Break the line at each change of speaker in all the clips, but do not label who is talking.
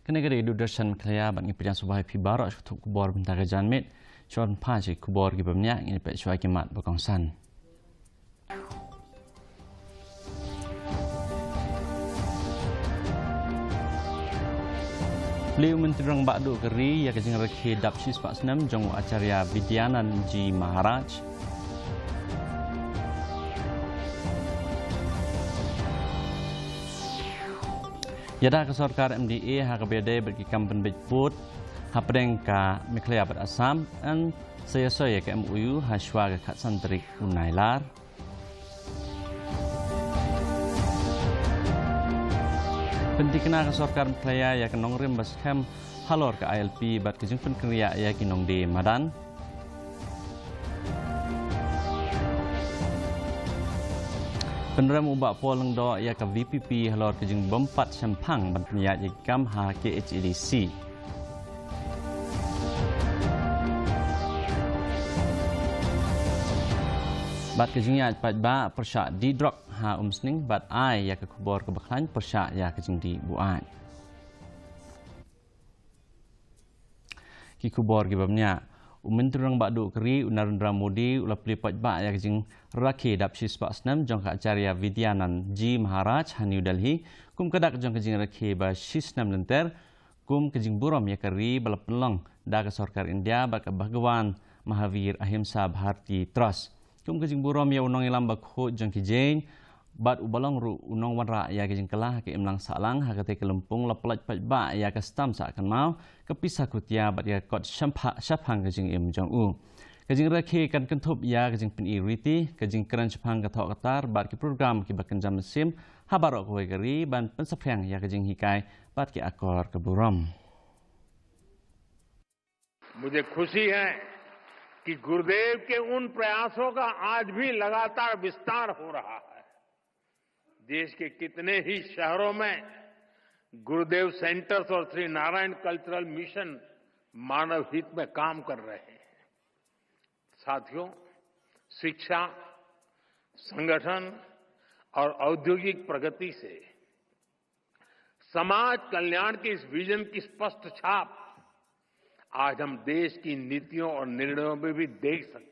kena kena Doodarshan Klaya ban ngipidan subah pibar tu kubor bentar janmit chon phaji kubor gi bamnya ngi pe chwa kimat bakongsan. Beliau Menteri Rang Bakdu Keri yang kejeng rekhi Dapsis Pak Senam jong Acarya Vidyananji Maharaj. Yada ke Sarkar MDA HKBD bagi kampen Bejput hapdeng ka Meklaya Bat Assam dan saya ke MOU Hashwa ke Khat Santrik Unailar. Penting kena ke Sarkar Meklaya ya ke nongrim bas kem halor ke ILP bat kejeng penkeriya ya ke nong di Madan. Penerima ubak poleng do ya ke VPP halor kejeng bompat sempang ban penyat ya kam HKHEDC. Bat kejeng ya pat ba persyak di drop ha umsning bat ai ya ke kubor ke baklan persyak ya kejeng di buat. Ki kubor ke bamnya Menteri Rang Bakdu Keri Narendra Modi ulah pelipat ba ya kejeng rakhi Dapsis Pak Senam jong ka Acarya Vidyananji Maharaj ha New Delhi kum kadak jong kejeng rakhi ba Shisnam lenter kum kejeng buram ya keri bala pelong da ke Sarkar India ba ke Bhagwan Mahavir Ahimsa Bharti Trust kum kejeng buram ya unong ilam ba kho jong ki jain bat ubalong ru unong wanra ya kejeng kelah ke imlang salang ha kate kelempung la pelat ba ya ke stam sa akan mau kepisah kutia bat ya kot syapang kejeng im jong u kejeng rakhi kan kentup ya kejeng pen iriti kejeng keran syapang ka thok katar bat ki program ki bakan jam sim habarok ko gari ban pensaphyang ya kejeng hikai bat ki akor ke buram.
मुझे खुशी है कि गुरुदेव के उन प्रयासों का आज भी लगातार विस्तार हो रहा है। देश के कितने ही शहरों में गुरुदेव सेंटर्स और श्री नारायण कल्चरल मिशन मानव हित में काम कर रहे हैं। साथियों, शिक्षा, संगठन और औद्योगिक प्रगति से समाज कल्याण के इस विजन की स्पष्ट छाप आज हम देश की नीतियों और निर्णयों में भी देख सकते हैं।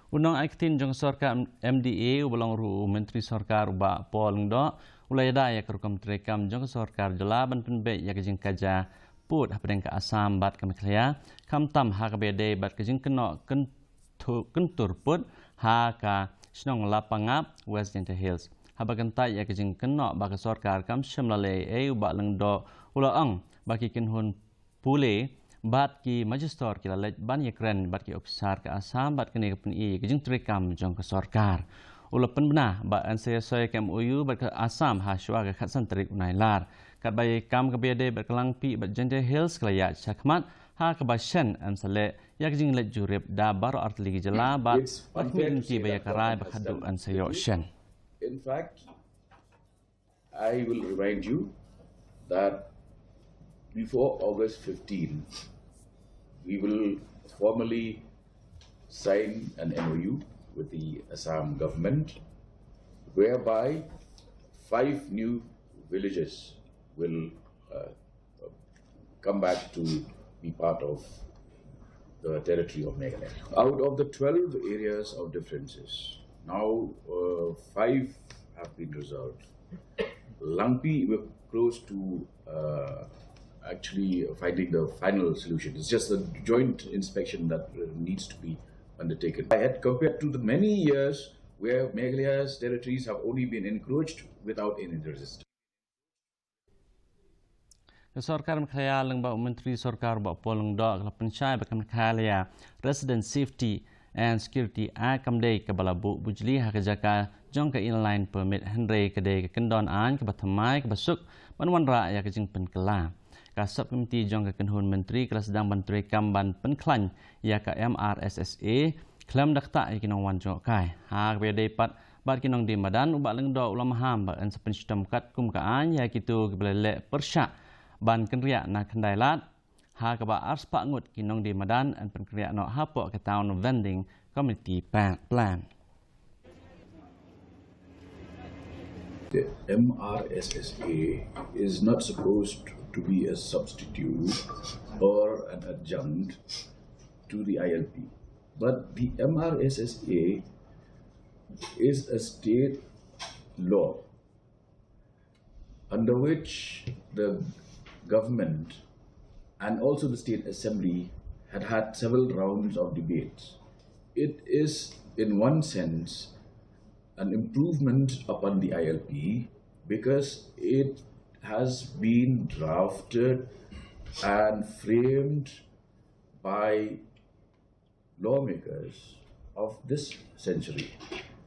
Unang aikitin jong Sarkar MDA ubalong ru Menteri Sarkar uba poleng do ulai da ya kerukam terekam jong Sarkar jelaban penbe ya kejeng kaja put hapdeng ka Assam bat Meklaya kam tam HKBD bat kejeng keno kentur put ha ka Snong Lapangap West Gentle Hills habagantai ya kejeng keno ba ka Sarkar kam shimlale uba leng do ulaang baki kinhun pule bat ki magister ki lalet ban yakren bat ki ofisar ke Assam bat kene pen i kejeng terekam jong ke Sarkar ulapan bena bat ansaya ke MOU bat ke Assam Hashwa ke Khat Santrik Unailar kat bayi kam ke BD bat kelang pi bat Gentle Hills kelaya Chakmat ha ke bashan ansale ya kejeng let jurip da baro artli jela bat atmin ki baya karai bat hadu ansayo shen.
In fact, I will remind you that before August 15, we will formally sign an MOU with the Assam government, whereby 5 new villages will come back to be part of the territory of Meghalaya. Out of the 12 areas of differences, now 5 have been resolved. Langpi, we're close to actually finding the final solution. It's just a joint inspection that needs to be undertaken. Compared to the many years where Meghalaya's territories have only been encroached without any resistance.
Sarkar Meklaya leng ba Menteri Sarkar ba poleng do kala pensyai ba Meklaya Resident Safety and Security Act kamdei ke balabu bujli ha kejaka jong ke inline permit henry kedai ke kendon an ke batamai ke basuk banwan ra ya kejing penkela kasap komiti jong ke kenhun menteri kelas sedang bantu kamban penklan ya ke MRSSA klaim dakta ya kinong wan jong kai ha ke bedai pat bat kinong di Madan ubak leng do ulama ham ba an sepen sistem kat kum ka an ya kitu ke belele persyak ban kenriak na kendailat ha ke ba ars pak ngut kinong di Madan an penkriak no hapok ke town vending community plan.
The MRSSA is not supposed to be a substitute or an adjunct to the ILP. But the MRSSA is a state law under which the government and also the state assembly had several rounds of debates. It is, in one sense, an improvement upon the ILP because it has been drafted and framed by lawmakers of this century.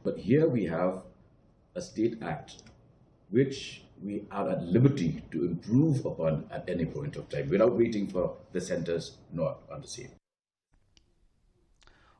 But here we have a state act which we are at liberty to improve upon at any point of time without waiting for the centers not on the same.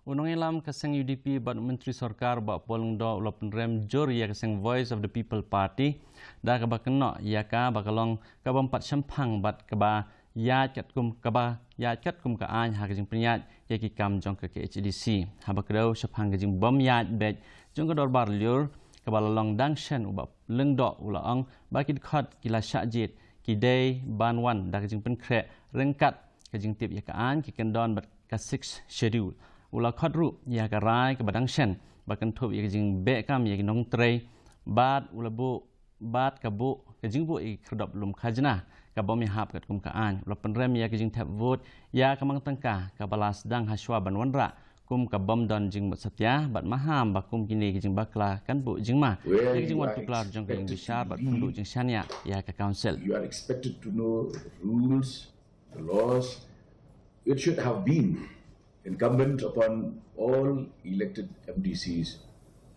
Unang ilam kaseng UDP bat Menteri Sarkar bat polong do ulapan rem jor ya kaseng Voice of the People Party da ka bakno ya ka bakalong ka bampat sampang bat ka ba ya kat kum ka ba ya kat kum ka an ha kajing penyat ya ki kam jong ka HDC ha bakdo sampang kajing bom ya bet jong ka dorbar liur ka balalong dangshan ubap leng do ulaang bakid khat kila syajit ki day banwan da kajing pen kre rengkat kajing tip ya ka an ki kendon bat ka 6 schedule ulah khadru ya karai ke badang shen bakan thop ya jing be kam ya nong trei bat ulah bu bat ka bu ke jing bu i khadap lum khajna ka bom ya hap kat kum ka an ulah penrem ya ke jing tap vote ya kamang tangka ka balas dang haswa banwanra kum ka bom don jing mat satya bat maham bakum kini ke jing bakla kan bu jing ma ya ke jing wat tuklar jong ke jing besar bat pendu jing syania ya ka council.
You are expected to know the rules, the laws. It should have been incumbent upon all elected MDCs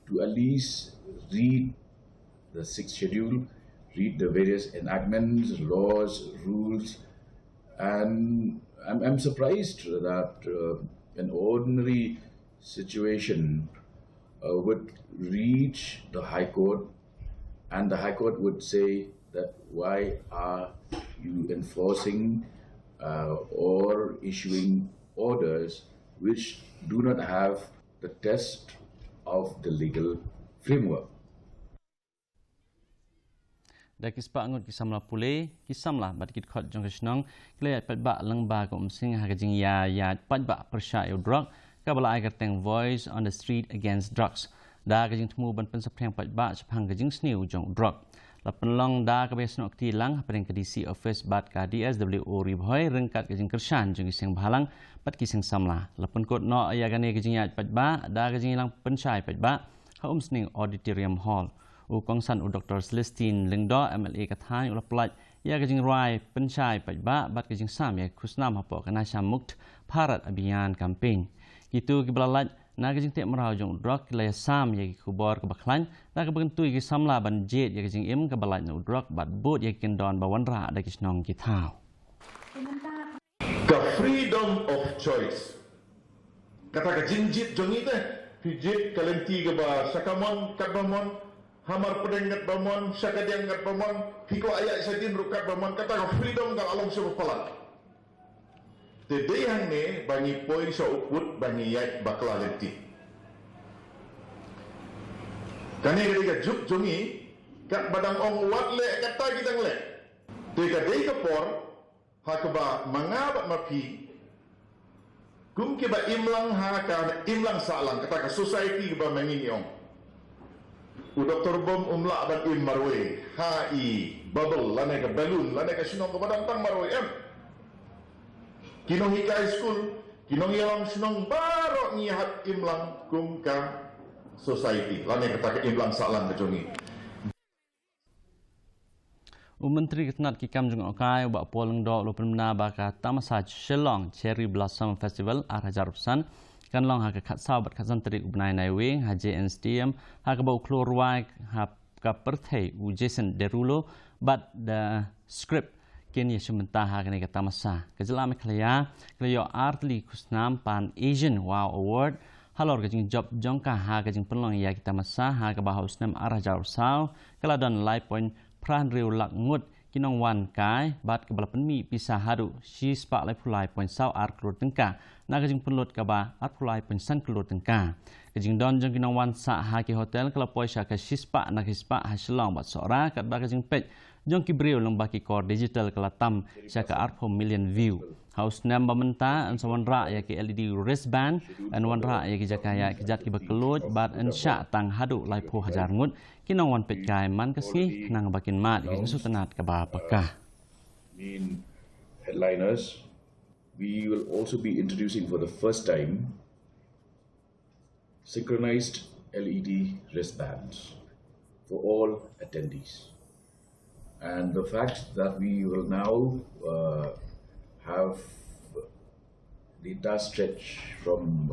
to at least read the 6th schedule, read the various enactments, laws, rules, and I'm surprised that an ordinary situation would reach the High Court and the High Court would say that why are you enforcing or issuing orders which do not have the test of the legal framework.
Da kispa angut kisamla pule kisamla bat kit khot jong kisnong kle pat ba lang ba ko umsing ha kajing ya pat ba persya eu drug ka bala ai teng Voice on the Street Against Drugs da kajing temu ban pen sapreng pat ba chapang kajing sniu jong drug la penlong da ka besnok ti lang pareng ka DC office bat ka DSWO ribhoi rengkat kajing kersan jong kiseng bahalang pat kiseng samla la pen kot no ya gane kajing ya pat ba da kajing lang penchai pat ba ha umsning auditorium hall u kongsan u Dr. Celestine Lengdo MLA kathai u laplat ya kajing rai penchai pat ba bat kajing sam ya khusnam hapo kana shamukt Bharat Abhiyan campaign itu kiblalat na kajing tek merau jong drug la sam ya kubor ke baklan na ka bentui ki samla ban jet ya kajing im ka balat no drug bat bot ya kendon bawanra da kisnong ki thau.
The freedom of choice. Kata ka jinjit jong ite, hijit kalenti ke ba sakamon kat bamon, hamar pedengat bamon, sakadiang kat bamon, hiko ayat sadin rukat bamon, kata ka freedom ka along sebab palat. Tedei hang ne bani poi sa uput bani yat bakla lenti. Kani ketika juk jongi kat badang ong wat le kata kita le. Teka dei kapor hakaba mangabat mapi kum ke ba imlang ha ka imlang salang kata ka society ke ba mangini ong. U Dr. Bom umla ban im marwe HI bubble lane ka balloon lane ka sinong ka badang tang marwe em. Kinong high school, kinong yang senang baru nyihat imlang kum ka society. Lani kata ke imlang salang kejongi.
Menteri Ketnat Kikam Jung Okai bak poleng do lopen mena baka tamasa Shillong Cherry Blossom Festival arajarupsan kan long ha kat sabat kazan terik ubnai nai wing ha JN Stadium ha ka bau klorwai ha ka perthei u Jason Derulo but the script kini sementara ha kene kata masa kejelam klaya kleyo artli kusnam pan Asian Wow Award halor kajing job jongka ha kajing penlong ya kita masa ha ka bahaus nam arah jauh sau kala don lai point pran riu lak ngut kinong wan kai bat ke balapan mi pisah haru si spak lai pulai point sau ar klur tengka na kajing penlut ka ba ar pulai point san klur tengka kejing don jong kinong wan sa ha ki hotel kala poisa ka shispa nak hispa ha shlong bat sora kat ba kejing pet jong ki brio long baki core digital kala tam sya ka arpo million view house nam bamenta an sawan ra ya ki LED wristband an wan ra ya ki jakaya ki jat ki bakeloj bat an sya tang hadu lai pho hajar ngut kinong wan pet kai man kasni nang bakin mat ki sutanat ka ba pakah
In headliners, we will also be introducing for the first time synchronized LED wristbands for all attendees. And the fact that we will now have the entire stretch from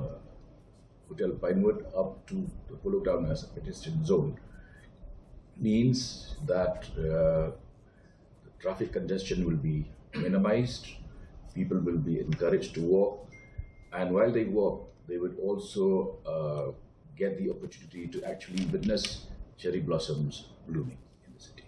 Hotel Pinewood up to the Polo Town as a pedestrian zone means that the traffic congestion will be minimized, people will be encouraged to walk, and while they walk, they would also get the opportunity to actually witness cherry blossoms blooming in the city.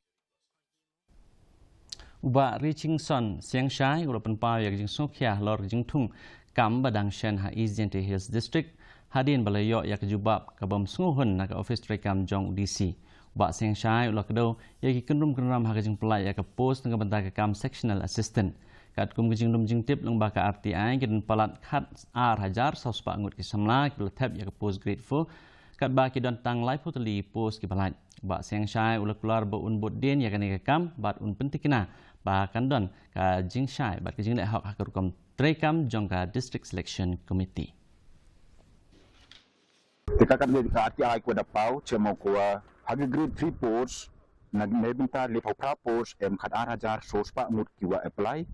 Uba reaching son siang shai ulo penpau yak jing sokhya lor jing tung kam badang shen ha East Hills District hadin balayo yak jubab kabam sunguhun nak office rekam jong DC. Ba siang shai ulo kado yak kenrum ha jing pelai yak post ng bentar kam sectional assistant. Kat kum jing dum jing tip lang baka RTI kin palat khat ar hajar sauspa ngut ki samla ki tab yak post grade 4 kat ba ki don tang live putli post ki balat. Ba siang shai ulo keluar ba un bot den yak ni kam bat un pentikina ba kandon ka jing shai bat jing lek hak hakurkom trekam jong ka district selection committee
Tekakat le ka RTI ko dapau chemo ko hagi grade 3 post nag mebinta le phra post em khat ar hajar sospa mut kiwa apply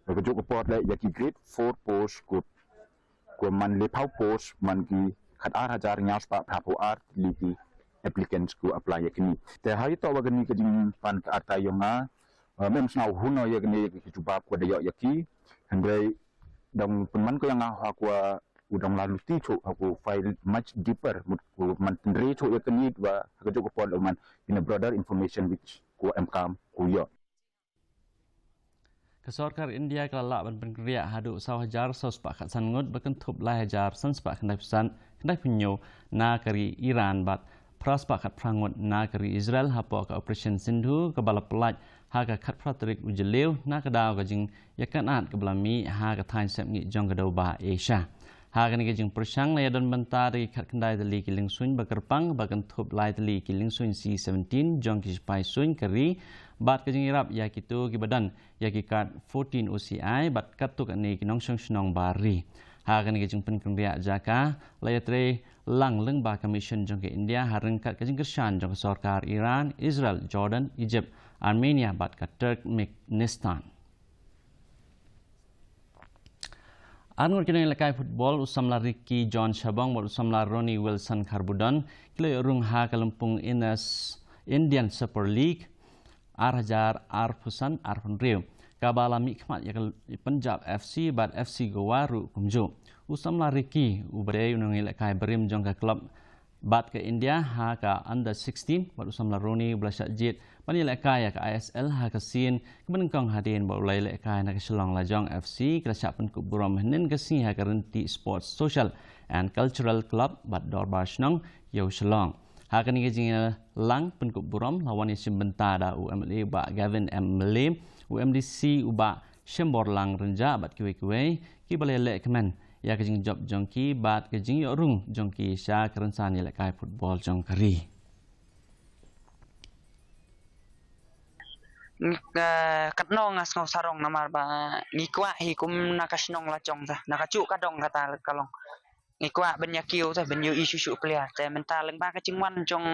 ko jok pot le yaki grade 4 post ko man le phau post man ki khat ar hajar nyas pa phra ar liki applicants ko apply yakni te hari to bagani ka jing pan ka arta yonga mem snau huno yakni ki jubab ko dayo yaki hangrai dong penman ko yang aku udang lalu ti aku file much deeper man tendre cho yakni wa ka jok pot man in a broader information which ko mkam ko yo
Kesorkar India kelak ban penkriak hadu saw hajar saw sepak kat sangut berkentup lai hajar san sepak kendai pesan kendai penyo na kari Iran bat praspak kat prangut na kari Israel hapo ka operation Sindhu ke bala pelaj ha ka kat pratrik ujelew na ka daw ka jing yakan at ke belami ha ka tain sep ngi jong ka daw ba Asia ha ka ni ka jing persang lai don bentar ri kat kendai tali ki lingsuin bakerpang berkentup lai tali ki lingsuin C17 jong ki spai suin kari bat ke jing irap ya kitu ki badan ya ki kat 14 OCI bat katuk ani ki nong snong bari ha kan ki jing pen kria jaka layatre lang leng ba commission jong ke India hareng kat ke jing kershan jong sarkar Iran Israel Jordan Egypt Armenia bat kat Turkmenistan Anur kini lekai football usamla Ricky John Shabong bat usamla Ronnie Wilson Karbudon kilo rung ha kalumpung Indian Super League Arhajar Arfusan Arfunriu kabala mikmat ya Punjab FC bat FC Goa ru kumju usamla Ricky ubade unang lekai berim jong ka klub bat ke India ha ka under 16 bat usamla Roni blasak jit pani lekai ya ka ISL ha ka sin kemenengkong hadin ba ulai lekai na ka Shillong Lajong FC kelasa penkup buram henen ka si ha ka renti sports social and cultural club bat Dorbar Shnong Yo Shillong Hakan ni kajing lang penkup buram lawan isim bentada UMLA ba Gavin M. Malim UMDC uba Shembor lang renja bat kiwe-kiwe ki balai lek kemen ya kajing job jongki bat kajing yorung jongki sya kerensan ya lekai football jongkari
katno ngas ngau sarong namar ba ngikwa hikum nakasnong lacong ta nakacu kadong kata kalong ngikwa benyakiu ta benyu isu player te mental leng ba kacingwan jong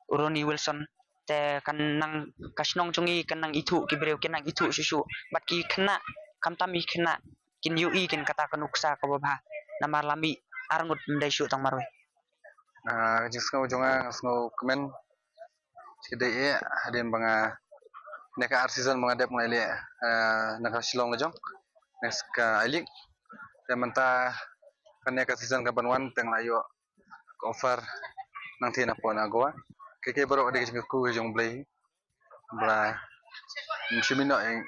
Ronnie Wilson te kanang kasnong jongi kanang itu kibreu kenang itu susu bat ki kena kamtami kena kin ui kin kata kanuksa ka baba namar lami arngut ndai su tang marwe
jisngau jonga ngau kemen sidai hadem banga neka season mengadap mengaile neka Shillong Lajong neska alik dan mentah kan neka season kapan wan teng layo offer nang tina pon agoa keke baru ada kisah ku jong play bla musimino yang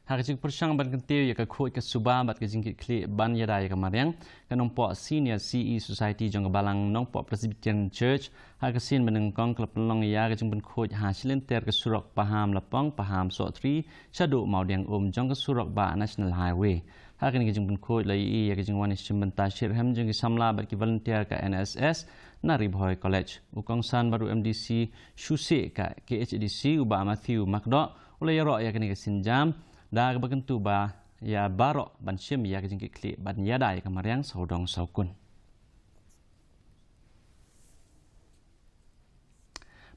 hak jing persang ban kentiu ya ka khoi ka suba bat ka jingkit kli ban yada ya kamariang kanong po senior CE society jong balang nong po Presbyterian Church hak sin menengkong klub long ya ka jing ban khoi ha silenter ka surok paham lapong paham so 3 shadu mau diang jong ka surok ba national highway hak ni ka jing ban khoi lai ya ka jing wanis chimbanta shirham jong ki samla bat ki volunteer ka NSS Nari Bhoi College ukong san baru MDC Shuse ka KHDC uba Matthew Makdo ulai ro ya kini ka sinjam da bagentu ba ya barok ban sim ya kejingki kli ban yada ya kamariang saudong saukun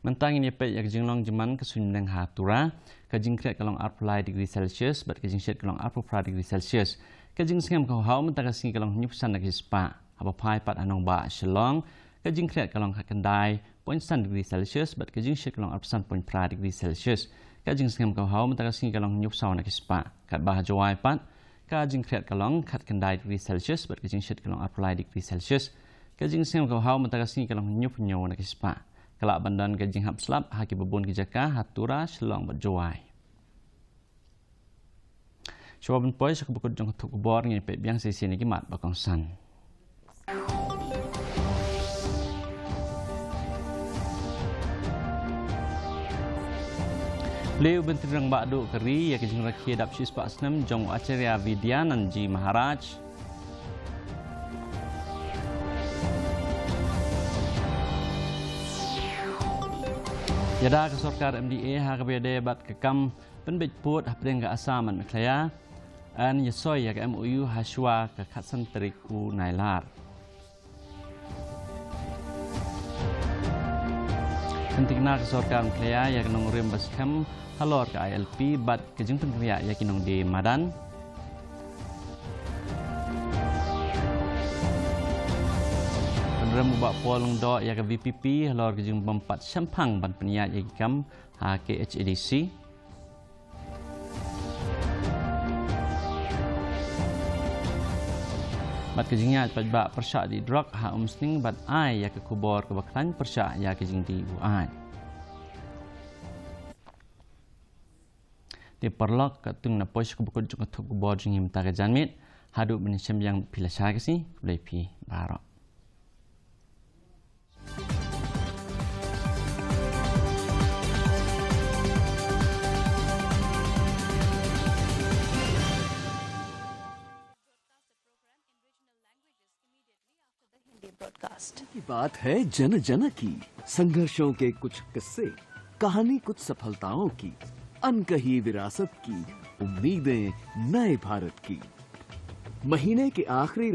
mentang ini pe ya kejinglong jeman kesunyeng hatura kejing kret kalong apply degree Celsius bat kejing shet kalong apply degree Celsius kejing singam kau hau mentang kasing kalong nyupsan lagi spa apa pai pat anong ba shelong kejing kret kalong hakandai 0.1 degree Celsius bat kejing shet kalong apply 0.5 degree Celsius kajing singam kau hau mentang kasing kalong nyup saw nak ispa kat bah jawai pat kajing kreat kalong kat kendai degree Celsius bat kajing shet kalong apply degree Celsius kajing singam kau hau mentang kasing kalong nyup nyaw nak ispa kelak bandan kajing hap slap haki bebun kijaka hatura shelong bat jawai Syawabun poi sakubukut jong tuk bor ngi pe biang sesi ni kimat bakong san Leu Menteri Rang Bakdu Keri ya kejing rakhia dap sis pak senam jong Acharya Vidyanandji Maharaj Yada ke sorkar MDA ha kabede bat kekam penbej put hapdeng ke asaman meklaya an yesoy ya ke MOU haswa ke khatsan teriku nailar Pentingna ke sorkar meklaya ya ke nongrim baskem halor ke ILP bat kejing pengkriya ya kinong di Madan Penrem ubak polong do ya ke VPP halor kejing pempat syampang ban peniat ya kikam KHADC Bat kejingnya bat bak persyak di drug ha umsning bat ai ya ke kubor ke baklan persyak ya kejing di buai Di perlok ke tung na pois kubukut juga tuk kubor jingim taga janmit haduk menyem yang pila syagasi lepi barok
की बात है जन जन की संघर्षों के कुछ किस्से कहानी कुछ सफलताओं की अनकही विरासत की उम्मीदें नए भारत की महीने के आखिरी